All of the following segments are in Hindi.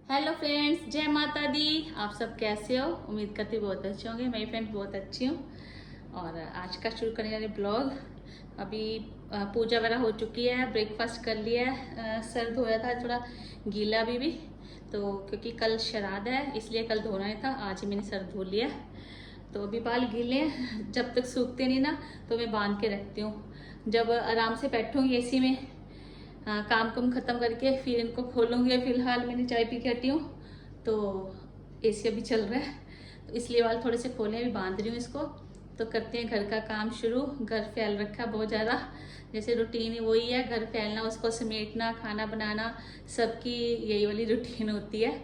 हेलो फ्रेंड्स, जय माता दी। आप सब कैसे हो? उम्मीद करती हूँ बहुत अच्छे होंगे। मेरी फ्रेंड्स बहुत अच्छी हूँ। और आज का शुरू करने वाले ब्लॉग। अभी पूजा वगैरह हो चुकी है, ब्रेकफास्ट कर लिया है। सर धोया था थोड़ा गीला अभी भी, तो क्योंकि कल श्राद्ध है इसलिए कल धोना ही था। आज ही मैंने सर धो लिया। तो अभी बाल गीले हैं, जब तक सूखते नहीं ना तो मैं बांध के रखती हूँ। जब आराम से बैठूँगी एसी में, हाँ, काम कुम खत्म करके फिर इनको खोलूँगी। फिलहाल मैंने चाय पी के हटी हूँ, तो एसी अभी चल रहा है तो इसलिए वाल थोड़े से खोले, अभी बांध रही हूँ इसको। तो करते हैं घर का काम शुरू। घर फैल रखा बहुत ज़्यादा, जैसे रूटीन वही है, घर फैलना, उसको समेटना, खाना बनाना, सबकी यही वाली रूटीन होती है।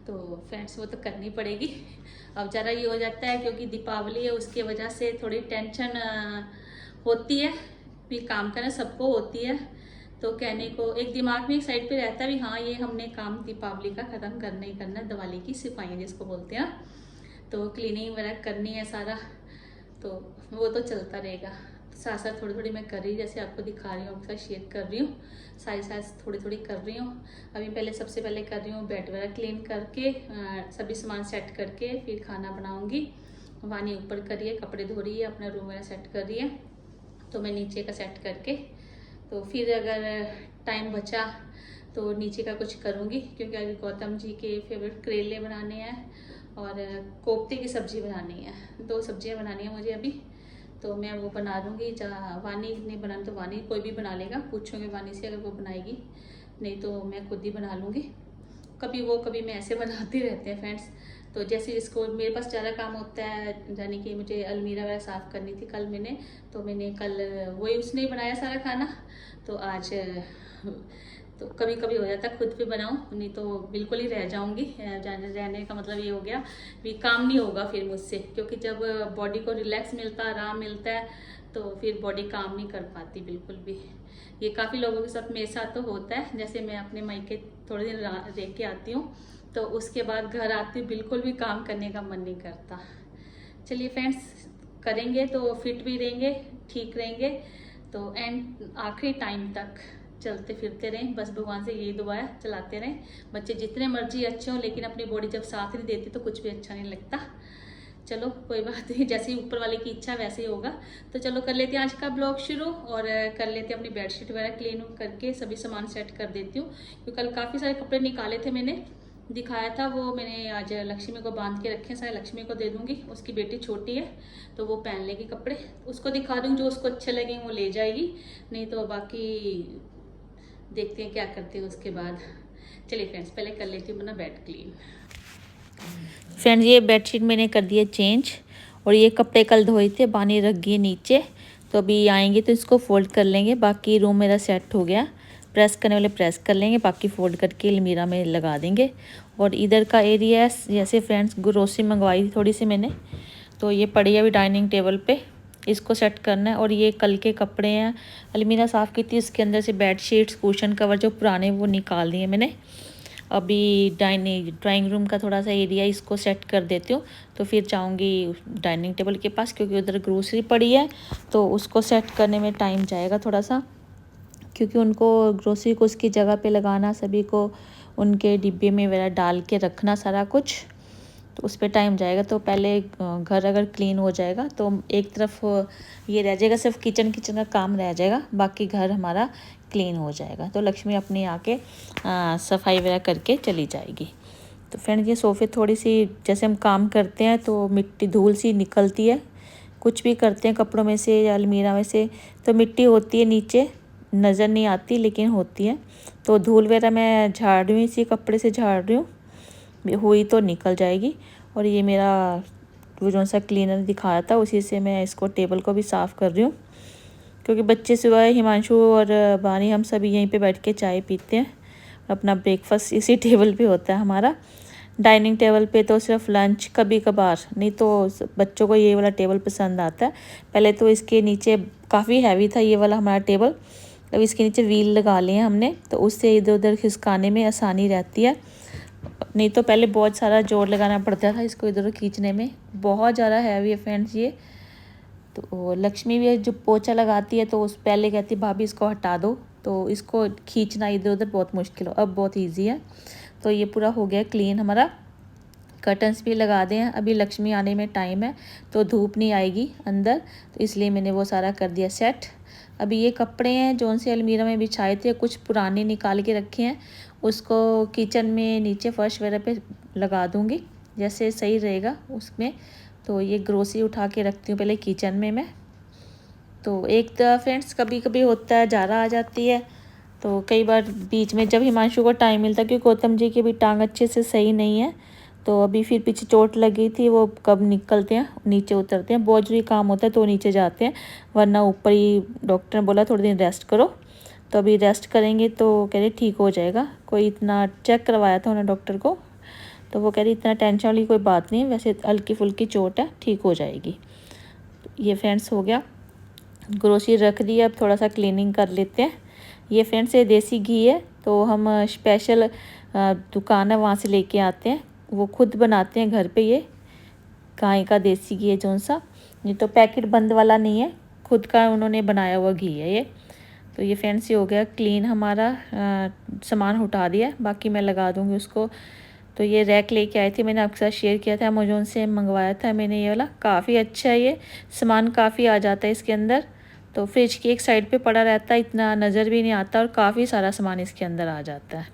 तो फ्रेंड्स वो तो करनी पड़ेगी। अब ज़रा ये हो जाता है क्योंकि दीपावली है, उसकी वजह से थोड़ी टेंशन होती है। भी काम करना सबको होती है, तो कहने को एक दिमाग में एक साइड पे रहता है भी हाँ ये हमने काम दीपावली का ख़त्म करना ही करना, दिवाली की सफाई जिसको बोलते हैं, तो क्लीनिंग वगैरह करनी है सारा, तो वो तो चलता रहेगा। साथ साथ थोड़ी थोड़ी मैं कर रही, जैसे आपको दिखा रही हूँ, आपके साथ शेयर कर रही हूँ, सारी साथ थोड़ी थोड़ी कर रही हूँ। अभी पहले सबसे पहले कर रही हूँ बेड वगैरह क्लीन करके, सभी सामान सेट करके फिर खाना बनाऊँगी। वानी ऊपर करिए, कपड़े धो रही है, अपना रूम वगैरह सेट कर रही है, तो मैं नीचे का सेट करके तो फिर अगर टाइम बचा तो नीचे का कुछ करूँगी, क्योंकि आज गौतम जी के फेवरेट करेले बनाने हैं और कोफ्ते की सब्ज़ी बनानी है। 2 सब्जियां बनानी है मुझे अभी, तो मैं वो बना दूँगी। वानी नहीं बनाना तो वानी कोई भी बना लेगा, पूछूँगी वानी से अगर वो बनाएगी, नहीं तो मैं खुद ही बना लूँगी। कभी वो कभी मैं ऐसे बनाते रहते हैं फ्रेंड्स। तो जैसे जिसको मेरे पास ज़्यादा काम होता है, यानी कि मुझे अलमीरा वगैरह साफ़ करनी थी कल मैंने, तो मैंने कल वही उसने ही बनाया सारा खाना। तो आज तो कभी कभी हो जाता है खुद भी बनाऊं, नहीं तो बिल्कुल ही रह जाऊंगी। रहने का मतलब ये हो गया भी काम नहीं होगा फिर मुझसे, क्योंकि जब बॉडी को रिलैक्स मिलता है, आराम मिलता है, तो फिर बॉडी काम नहीं कर पाती बिल्कुल भी। ये काफ़ी लोगों के साथ, मेरे साथ तो होता है। जैसे मैं अपने मायके थोड़े दिन रह के आती हूँ, तो उसके बाद घर आती हूँ बिल्कुल भी काम करने का मन नहीं करता। चलिए फ्रेंड्स, करेंगे तो फिट भी रहेंगे, ठीक रहेंगे, तो एंड आखिरी टाइम तक चलते फिरते रहें, बस भगवान से यही दुआ है, चलाते रहें। बच्चे जितने मर्जी अच्छे हों, लेकिन अपनी बॉडी जब साथ नहीं देती तो कुछ भी अच्छा नहीं लगता। चलो कोई बात नहीं, जैसी ऊपर वाले की इच्छा वैसे ही होगा। तो चलो कर लेते हैं आज का ब्लॉग शुरू, और कर लेते हैं अपनी बेडशीट वगैरह क्लीन करके सभी सामान सेट कर देती हूँ, क्योंकि कल काफ़ी सारे कपड़े निकाले थे, मैंने दिखाया था, वो मैंने आज लक्ष्मी को बांध के रखे हैं सारे। लक्ष्मी को दे दूंगी, उसकी बेटी छोटी है तो वो पहन लेगी कपड़े, उसको दिखा दूँगी, जो उसको अच्छे लगेंगे वो ले जाएगी, नहीं तो बाकी देखते हैं क्या करते हैं उसके बाद। चलिए फ्रेंड्स, पहले कर लेती हूँ अपना बेड क्लीन। फ्रेंड्स, ये बेडशीट मैंने कर दिया चेंज, और ये कपड़े कल धोए थे, पानी रख गए नीचे, तो अभी आएंगे तो इसको फोल्ड कर लेंगे। बाकी रूम मेरा सेट हो गया, प्रेस करने वाले प्रेस कर लेंगे, बाकी फोल्ड करके अलमीरा में लगा देंगे। और इधर का एरिया जैसे फ्रेंड्स ग्रोसरी मंगवाई थी थोड़ी सी मैंने, तो ये पड़ी है अभी डाइनिंग टेबल पे, इसको सेट करना है। और ये कल के कपड़े हैं, अलमीरा साफ़ की थी, इसके अंदर से बेड शीट्स, कुशन कवर जो पुराने वो निकाल दिए मैंने। अभी ड्राइंग रूम का थोड़ा सा एरिया इसको सेट कर देती हूँ, तो फिर जाऊँगी डाइनिंग टेबल के पास, क्योंकि उधर ग्रोसरी पड़ी है, तो उसको सेट करने में टाइम जाएगा थोड़ा सा, क्योंकि उनको ग्रोसरी को उसकी जगह पे लगाना, सभी को उनके डिब्बे में वगैरह डाल के रखना सारा कुछ, तो उस पर टाइम जाएगा। तो पहले घर अगर क्लीन हो जाएगा तो एक तरफ ये रह जाएगा, सिर्फ किचन का काम रह जाएगा, बाकी घर हमारा क्लीन हो जाएगा। तो लक्ष्मी अपने आके सफाई वगैरह करके चली जाएगी। तो फ्रेंड्स, ये सोफ़े थोड़ी सी, जैसे हम काम करते हैं तो मिट्टी धूल सी निकलती है, कुछ भी करते हैं कपड़ों में से या अलमीरा में से, तो मिट्टी होती है नीचे, नज़र नहीं आती लेकिन होती है। तो धूल वगैरह मैं झाड़ रही हूँ, इसी कपड़े से झाड़ रही हूँ, हुई तो निकल जाएगी। और ये मेरा वो जो सा क्लीनर दिखाया था, उसी से मैं इसको टेबल को भी साफ़ कर रही हूँ, क्योंकि बच्चे सुबह हिमांशु और बानी हम सभी यहीं पे बैठ के चाय पीते हैं, अपना ब्रेकफास्ट इसी टेबल पे होता है हमारा। डाइनिंग टेबल पे तो सिर्फ लंच कभी कभार, नहीं तो बच्चों को ये वाला टेबल पसंद आता है। पहले तो इसके नीचे काफ़ी हैवी था ये वाला हमारा टेबल, अब इसके नीचे व्हील लगा लिए हैं हमने, तो उससे इधर उधर खिसकाने में आसानी रहती है। नहीं तो पहले बहुत सारा जोर लगाना पड़ता था इसको इधर उधर खींचने में, बहुत ज़्यादा हैवी है फ्रेंड्स ये। तो लक्ष्मी भी जो पोछा लगाती है तो उस पहले कहती भाभी इसको हटा दो, तो इसको खींचना इधर उधर बहुत मुश्किल हो, अब बहुत ईजी है। तो ये पूरा हो गया क्लीन हमारा। कर्टन्स भी लगा दें, अभी लक्ष्मी आने में टाइम है तो धूप नहीं आएगी अंदर, तो इसलिए मैंने वो सारा कर दिया सेट। अभी ये कपड़े हैं जो उनसे अलमीरा में बिछाए थे, कुछ पुराने निकाल के रखे हैं, उसको किचन में नीचे फर्श वगैरह पे लगा दूँगी, जैसे सही रहेगा उसमें। तो ये ग्रोसरी उठा के रखती हूँ पहले किचन में मैं। तो एक तो फ्रेंड्स कभी कभी होता है ज़्यादा आ जाती है, तो कई बार बीच में जब हिमांशु को टाइम मिलता है, क्योंकि गौतम जी की भी टांग अच्छे से सही नहीं है, तो अभी फिर पीछे चोट लगी थी, वो कब निकलते हैं नीचे उतरते हैं, बहुत जरूरी काम होता है तो नीचे जाते हैं, वरना ऊपर ही डॉक्टर ने बोला थोड़े दिन रेस्ट करो। तो अभी रेस्ट करेंगे तो कह रहे ठीक हो जाएगा। कोई इतना चेक करवाया था उन्होंने डॉक्टर को, तो वो कह रही इतना टेंशन वाली कोई बात नहीं है, वैसे हल्की फुल्की चोट है, ठीक हो जाएगी। तो ये फ्रेंड्स हो गया, ग्रोसरी रख दी, अब थोड़ा सा क्लीनिंग कर लेते हैं। ये फ्रेंड्स ये देसी घी है, तो हम स्पेशल दुकान है वहाँ से लेके आते हैं, वो खुद बनाते हैं घर पे। ये गाय का देसी घी है जो सा, ये तो पैकेट बंद वाला नहीं है, खुद का उन्होंने बनाया हुआ घी है ये। तो ये फ्रेंड्स ये हो गया क्लीन हमारा, सामान उठा दिया, बाकी मैं लगा दूँगी उसको। तो ये रैक लेके आए थे, मैंने आपके साथ शेयर किया था, अमेज़ॉन से मंगवाया था मैंने ये वाला, काफ़ी अच्छा है ये, सामान काफ़ी आ जाता है इसके अंदर। तो फ्रिज की एक साइड पे पड़ा रहता है, इतना नज़र भी नहीं आता, और काफ़ी सारा सामान इसके अंदर आ जाता है।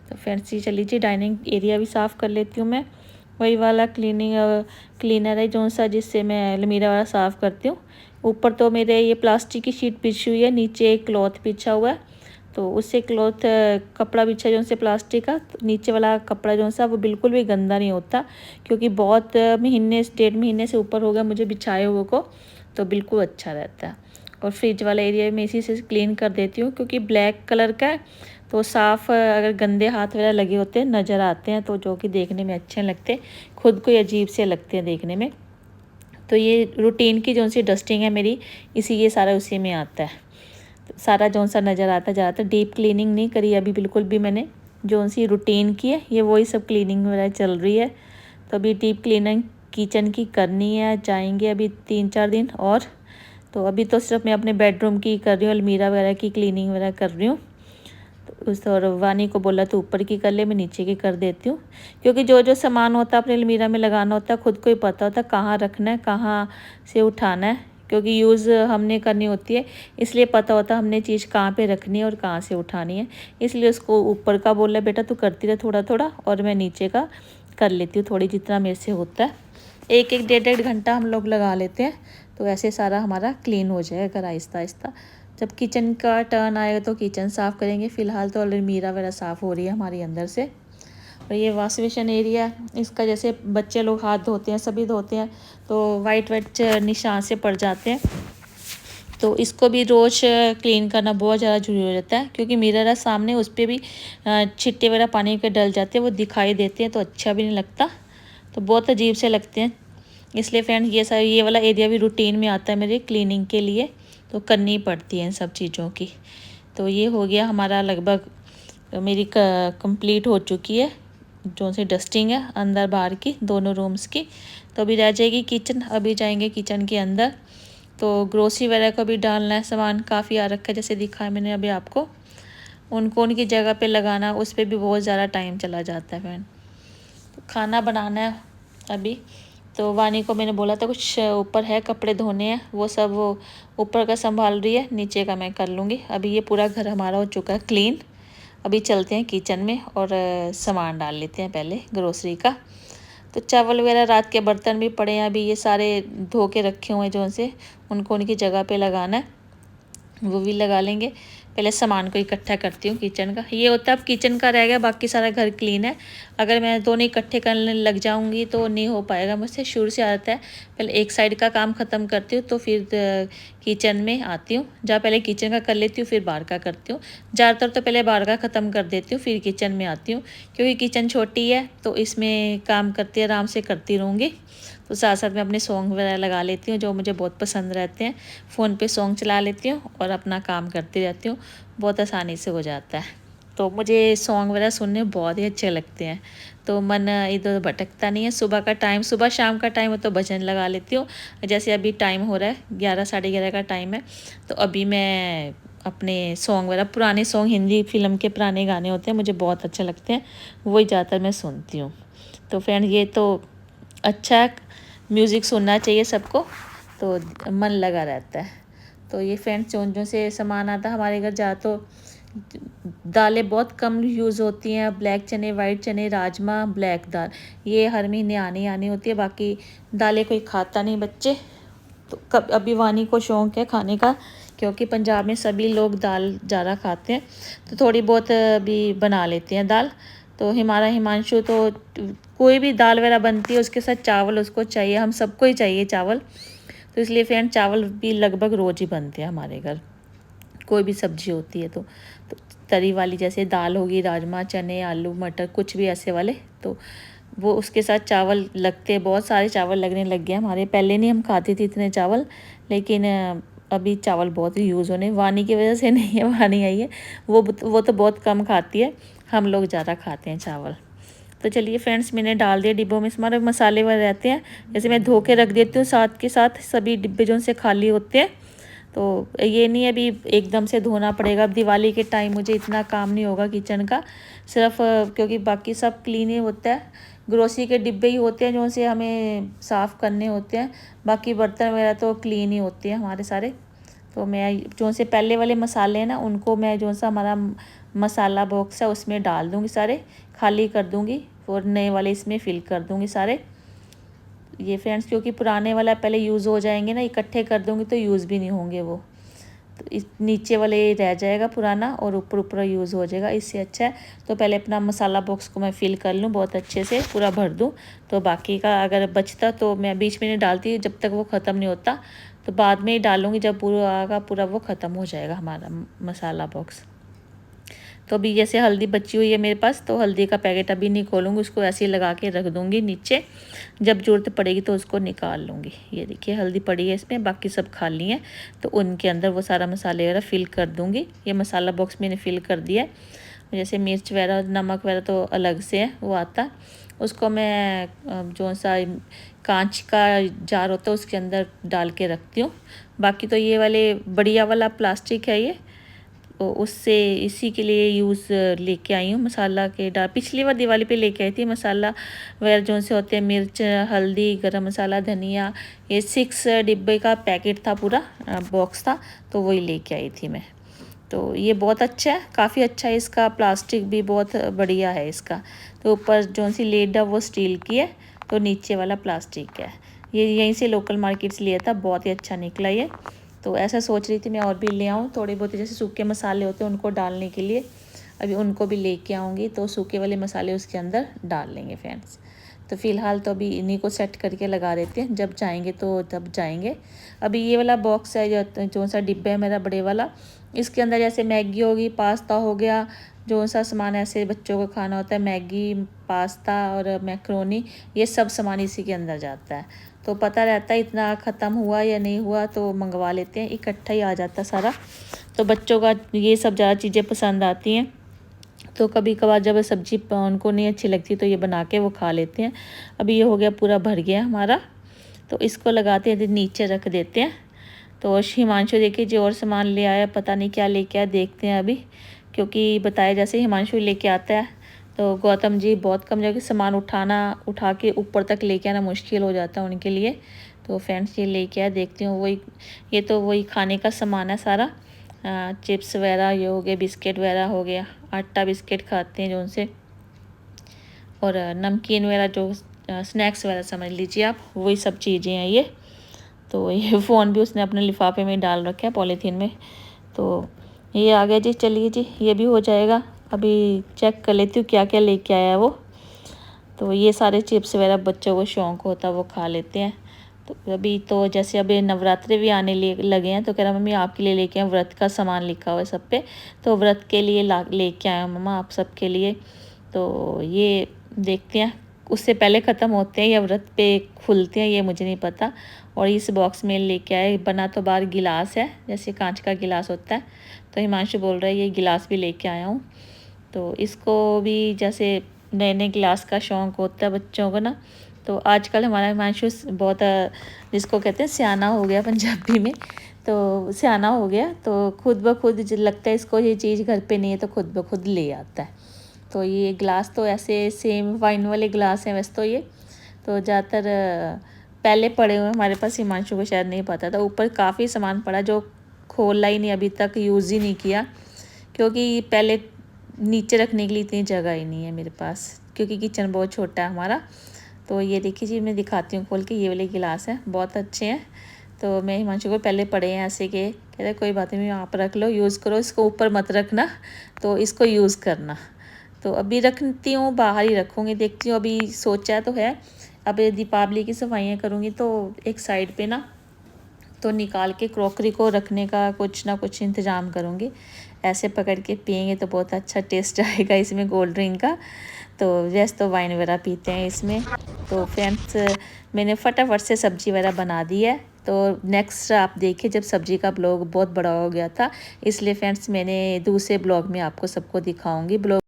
तो फ्रेंड्स ये चलिए डाइनिंग एरिया भी साफ़ कर लेती हूँ मैं, वही वाला क्लीनर है जो सा जिससे मैं अलमीरा वाला साफ़ करती हूँ। ऊपर तो मेरे ये प्लास्टिक की शीट बिछी हुई है, नीचे एक क्लॉथ बिछा हुआ है, तो उससे क्लॉथ कपड़ा बिछा जो से प्लास्टिक का, तो नीचे वाला कपड़ा जो सा वो बिल्कुल भी गंदा नहीं होता, क्योंकि बहुत महीने 1.5 महीने से ऊपर हो गया मुझे बिछाए हुए को, तो बिल्कुल अच्छा रहता है। और फ्रिज वाला एरिया में इसी से क्लीन कर देती हूँ, क्योंकि ब्लैक कलर का है, तो साफ़ अगर गंदे हाथ वगैरह लगे होते हैं नज़र आते हैं, तो जो कि देखने में अच्छे लगते, खुद को अजीब से लगते हैं देखने में। तो ये रूटीन की जो सी डस्टिंग है मेरी, इसी ये सारा उसी में आता है, तो सारा जो सा नज़र आता है। ज़्यादातर डीप क्लीनिंग नहीं करी अभी बिल्कुल भी मैंने, जो सी रूटीन की है ये वही सब क्लीनिंग वगैरह चल रही है। तो अभी डीप क्लीनिंग किचन की करनी है, जाएंगे अभी 3-4 दिन और। तो अभी तो सिर्फ मैं अपने बेडरूम की कर रही हूँ, अलमीरा वगैरह की क्लीनिंग वगैरह कर रही हूँ। तो उस और वानी को बोला तो ऊपर की कर ले, मैं नीचे की कर देती हूँ, क्योंकि जो जो सामान होता है अपने अलमीरा में लगाना होता है, खुद को ही पता होता है कहाँ रखना है, कहाँ से उठाना है, क्योंकि यूज़ हमने करनी होती है, इसलिए पता होता है हमने चीज़ कहाँ पे रखनी है और कहाँ से उठानी है। इसलिए उसको ऊपर का बोला बेटा तू करती रहे थोड़ा थोड़ा, और मैं नीचे का कर लेती हूँ थोड़ी, जितना मेरे से होता है। 1-1, 1.5 घंटा हम लोग लगा लेते हैं, तो ऐसे सारा हमारा क्लीन हो जाएगा घर आहिस्ता आहिस्ता। जब किचन का टर्न आएगा तो किचन साफ़ करेंगे, फ़िलहाल तो अलमीरा वगैरह साफ़ हो रही है हमारी अंदर से। और ये वॉश बेसिन एरिया, इसका जैसे बच्चे लोग हाथ धोते हैं, सभी धोते हैं, तो वाइट वाइट निशान से पड़ जाते हैं, तो इसको भी रोज़ क्लीन करना बहुत ज़्यादा ज़रूरी हो जाता है, क्योंकि मिरर है सामने, उस पर भी छिट्टे वगैरह पानी के डल जाते हैं, वो दिखाई देते हैं, तो अच्छा भी नहीं लगता, तो बहुत अजीब से लगते हैं। इसलिए फ्रेंड्स ये वाला एरिया भी रूटीन में आता है मेरे क्लीनिंग के लिए, तो करनी पड़ती है इन सब चीज़ों की। तो ये हो गया हमारा, लगभग मेरी कंप्लीट हो चुकी है जो सी डस्टिंग है अंदर बाहर की, दोनों रूम्स की। तो अभी रह जाएगी किचन, अभी जाएंगे किचन के अंदर। तो ग्रोसरी वगैरह को भी डालना है, सामान काफ़ी आ रखा है जैसे दिखाया मैंने अभी आपको, उनको उनकी जगह पे लगाना, उस पर भी बहुत ज़्यादा टाइम चला जाता है फ्रेंड। तो खाना बनाना है अभी, तो वानी को मैंने बोला था कुछ ऊपर है कपड़े धोने हैं, वो सब वो ऊपर का संभाल रही है, नीचे का मैं कर लूँगी। अभी ये पूरा घर हमारा हो चुका है क्लीन। अभी चलते हैं किचन में और सामान डाल लेते हैं पहले ग्रोसरी का। तो चावल वगैरह रात के बर्तन भी पड़े हैं, अभी ये सारे धो के रखे हुए हैं जो से, उनको उनकी जगह पे लगाना है, वो भी लगा लेंगे। पहले सामान को इकट्ठा करती हूँ किचन का, ये होता है अब किचन का रह गया, बाकी सारा घर क्लीन है। अगर मैं दोनों इकट्ठे करने लग जाऊँगी तो नहीं हो पाएगा मुझसे, शुरू से आता है पहले एक साइड का काम ख़त्म करती हूँ, तो फिर किचन में आती हूँ, जहाँ पहले किचन का कर लेती हूँ फिर बाहर का करती हूँ। ज़्यादातर तो पहले बाहर का ख़त्म कर देती हूँ फिर किचन में आती हूँ, क्योंकि किचन छोटी है तो इसमें काम करती आराम से करती रहूँगी। तो साथ साथ में अपने सॉन्ग वगैरह लगा लेती हूँ जो मुझे बहुत पसंद रहते हैं, फ़ोन पे सॉन्ग चला लेती हूँ और अपना काम करती रहती हूँ, बहुत आसानी से हो जाता है। तो मुझे सॉन्ग वगैरह सुनने बहुत ही अच्छे लगते हैं, तो मन इधर भटकता नहीं है। सुबह का टाइम, सुबह शाम का टाइम हो तो भजन लगा लेती हूँ, जैसे अभी टाइम हो रहा है 11 साढ़े 11 का टाइम है, तो अभी मैं अपने सॉन्ग वगैरह, पुराने सॉन्ग, हिंदी फिल्म के पुराने गाने होते हैं, मुझे बहुत अच्छे लगते हैं, वही ज़्यादातर मैं सुनती हूँ। तो फ्रेंड ये तो अच्छा म्यूज़िक सुनना चाहिए सबको, तो मन लगा रहता है। तो ये फ्रेंड्स जो से सामान आता है हमारे घर जा, तो दालें बहुत कम यूज़ होती हैं, ब्लैक चने, वाइट चने, राजमा, ब्लैक दाल, ये हर महीने आनी होती है। बाकी दालें कोई खाता नहीं बच्चे, तो कब अभी वानी को शौक़ है खाने का, क्योंकि पंजाब में सभी लोग दाल ज़्यादा खाते हैं, तो थोड़ी बहुत भी बना लेते हैं दाल। तो हमारा हिमांशु तो कोई भी दाल वगैरह बनती है उसके साथ चावल उसको चाहिए, हम सबको ही चाहिए चावल, तो इसलिए फ्रेंड चावल भी लगभग रोज़ ही बनते हैं हमारे घर, कोई भी सब्जी होती है तो तरी वाली, जैसे दाल होगी, राजमा, चने, आलू, मटर, कुछ भी ऐसे वाले, तो वो उसके साथ चावल लगते हैं। बहुत सारे चावल लगने लग गए हमारे, पहले नहीं हम खाते थे इतने चावल, लेकिन अभी चावल बहुत यूज़ होने, वानी की वजह से नहीं है, वानी आई है, वो तो बहुत कम खाती है, हम लोग ज़्यादा खाते हैं चावल। तो चलिए फ्रेंड्स, मैंने डाल दिया डिब्बों में, हमारे मसाले वाले रहते हैं, जैसे मैं धो के रख देती हूँ, साथ के साथ सभी डिब्बे जो से खाली होते हैं, तो ये नहीं अभी एकदम से धोना पड़ेगा। अब दिवाली के टाइम मुझे इतना काम नहीं होगा किचन का, सिर्फ क्योंकि बाकी सब क्लीन ही होता है, ग्रोसरी के डिब्बे ही होते हैं जो से हमें साफ़ करने होते हैं, बाकी बर्तन वगैरह तो क्लीन ही होते हैं हमारे सारे। तो मैं जो से पहले वाले मसाले हैं ना, उनको मैं जो सा हमारा मसाला बॉक्स है उसमें डाल दूँगी, सारे खाली कर दूँगी और नए वाले इसमें फ़िल कर दूँगी सारे। ये फ्रेंड्स क्योंकि पुराने वाला पहले यूज़ हो जाएंगे ना, इकट्ठे कर दूँगी तो यूज़ भी नहीं होंगे वो, तो इस नीचे वाले रह जाएगा पुराना और ऊपर ऊपर यूज़ हो जाएगा, इससे अच्छा है तो पहले अपना मसाला बॉक्स को मैं फ़िल कर लूँ, बहुत अच्छे से पूरा भर दूँ, तो बाकी का अगर बचता तो मैं बीच में नहीं डालती जब तक वो ख़त्म नहीं होता, तो बाद में ही डालूँगी जब पूरा वो ख़त्म हो जाएगा हमारा मसाला बॉक्स। तो अभी जैसे हल्दी बची हुई है मेरे पास, तो हल्दी का पैकेट अभी नहीं खोलूँगी, उसको ऐसे ही लगा के रख दूँगी नीचे, जब ज़रूरत पड़ेगी तो उसको निकाल लूँगी। ये देखिए हल्दी पड़ी है इसमें, बाकी सब खाली हैं, तो उनके अंदर वो सारा मसाले वगैरह फ़िल कर दूँगी। ये मसाला बॉक्स मैंने फ़िल कर दिया है, जैसे मिर्च वगैरह, नमक वगैरह तो अलग से है वो आता, उसको मैं जो सा कांच का जार होता है उसके अंदर डाल के रखती हूँ। बाकी तो ये वाले बढ़िया वाला प्लास्टिक है ये, तो उससे इसी के लिए यूज़ लेके आई हूँ मसाला के डाल, पिछली बार दिवाली पे लेके आई थी मसाला वगैरह जो से होते हैं, मिर्च, हल्दी, गरम मसाला, धनिया, ये 6 डिब्बे का पैकेट था, पूरा बॉक्स था, तो वही लेके आई थी मैं। तो ये बहुत अच्छा है, काफ़ी अच्छा है, इसका प्लास्टिक भी बहुत बढ़िया है इसका, तो ऊपर जो सी लेड है वो स्टील की है, तो नीचे वाला प्लास्टिक है। ये यहीं से लोकल मार्केट से लिया था, बहुत ही अच्छा निकला ये। तो ऐसा सोच रही थी मैं और भी ले आऊँ थोड़े बहुत, जैसे सूखे मसाले होते हैं उनको डालने के लिए, अभी उनको भी लेके आऊँगी, तो सूखे वाले मसाले उसके अंदर डाल लेंगे फ्रेंड्स। तो फ़िलहाल तो अभी इन्हीं को सेट करके लगा देते हैं, जब जाएंगे तो तब जाएंगे। अभी ये वाला बॉक्स है जो सा डिब्बा है मेरा बड़े वाला, इसके अंदर जैसे मैगी होगी, पास्ता हो गया, जो सा सामान ऐसे बच्चों को खाना होता है, मैगी, पास्ता और मैक्रोनी, ये सब सामान इसी के अंदर जाता है, तो पता रहता है इतना ख़त्म हुआ या नहीं हुआ, तो मंगवा लेते हैं, इकट्ठा ही आ जाता सारा। तो बच्चों का ये सब ज़्यादा चीज़ें पसंद आती हैं, तो कभी कभार जब सब्ज़ी उनको नहीं अच्छी लगती तो ये बना के वो खा लेते हैं। अभी ये हो गया, पूरा भर गया हमारा, तो इसको लगाते हैं, नीचे रख देते हैं। तो हिमांशु देखिए जो और सामान ले आया, पता नहीं क्या लेके आया, देखते हैं अभी, क्योंकि बताया जैसे हिमांशु लेके आता है, तो गौतम जी बहुत कम जगह सामान उठा के ऊपर तक लेके आना मुश्किल हो जाता है उनके लिए। तो फ्रेंड्स ये लेके आया, देखती हूँ वही, ये तो वही खाने का सामान है सारा, चिप्स वगैरह ये हो गए, बिस्किट वगैरह हो गया, आटा बिस्किट खाते हैं जो उनसे, और नमकीन वगैरह जो स्नैक्स वगैरह समझ लीजिए आप, वही सब चीज़ें हैं ये। तो ये फ़ोन भी उसने अपने लिफाफे में डाल रखा है, पॉलीथीन में। तो ये आ गया जी, चलिए जी ये भी हो जाएगा। अभी चेक कर लेती हूँ क्या क्या लेके आया है वो। तो ये सारे चिप्स वगैरह बच्चों को शौक़ होता है, वो खा लेते हैं। तो अभी तो जैसे अभी नवरात्रे भी आने लगे हैं, तो कह रहा मम्मी आपके लिए लेके आए, व्रत का सामान लिखा हुआ है सब पे, तो व्रत के लिए लेके आए मम्मा आप सबके लिए। तो ये देखते हैं उससे पहले ख़त्म होते हैं या व्रत पे खुलते हैं, ये मुझे नहीं पता। और इस बॉक्स में लेके आए, बना तो बाहर गिलास है, जैसे कांच का गिलास होता है, तो हिमांशु बोल रहा है ये गिलास भी लेके आया हूँ। तो इसको भी जैसे नए नए गिलास का शौक़ होता है बच्चों को ना, तो आजकल हमारा हिमांशु बहुत जिसको कहते हैं सियाना हो गया पंजाबी में, तो सियाना हो गया, तो खुद ब खुद जो लगता है इसको ये चीज़ घर पे नहीं है तो खुद ब खुद ले आता है। तो ये ग्लास तो ऐसे सेम वाइन वाले ग्लास हैं वैसे तो ये, तो ज़्यादातर पहले पड़े हुए हमारे पास, हिमांशु को शायद नहीं पता था। ऊपर काफ़ी सामान पड़ा जो खोला ही नहीं, अभी तक यूज़ ही नहीं किया, क्योंकि पहले नीचे रखने के लिए इतनी जगह ही नहीं है मेरे पास, क्योंकि किचन बहुत छोटा है हमारा। तो ये देखिए जी, मैं दिखाती हूँ खोल के, ये वाले गिलास हैं, बहुत अच्छे हैं। तो मैं हिमांशु को पहले पड़े हैं ऐसे के, कहते हैं कोई बात नहीं, आप रख लो, यूज़ करो, इसको ऊपर मत रखना, तो इसको यूज़ करना। तो अभी रखती हूँ, बाहर ही रखूँगी, देखती हूँ, अभी सोचा तो है। अब दीपावली की सफाइयाँ करूँगी तो एक साइड पे ना तो निकाल के क्रॉकरी को रखने का कुछ ना कुछ इंतज़ाम करूँगी। ऐसे पकड़ के पियेंगे तो बहुत अच्छा टेस्ट आएगा इसमें कोल्ड ड्रिंक का। तो वैसे तो वाइन वगैरह पीते हैं इसमें। तो फ्रेंड्स, मैंने फटाफट से सब्ज़ी वगैरह बना दी है। तो नेक्स्ट आप देखिए, जब सब्ज़ी का ब्लॉग बहुत बड़ा हो गया था, इसलिए फ्रेंड्स मैंने दूसरे ब्लॉग में आपको सबको दिखाऊंगी। ब्लॉग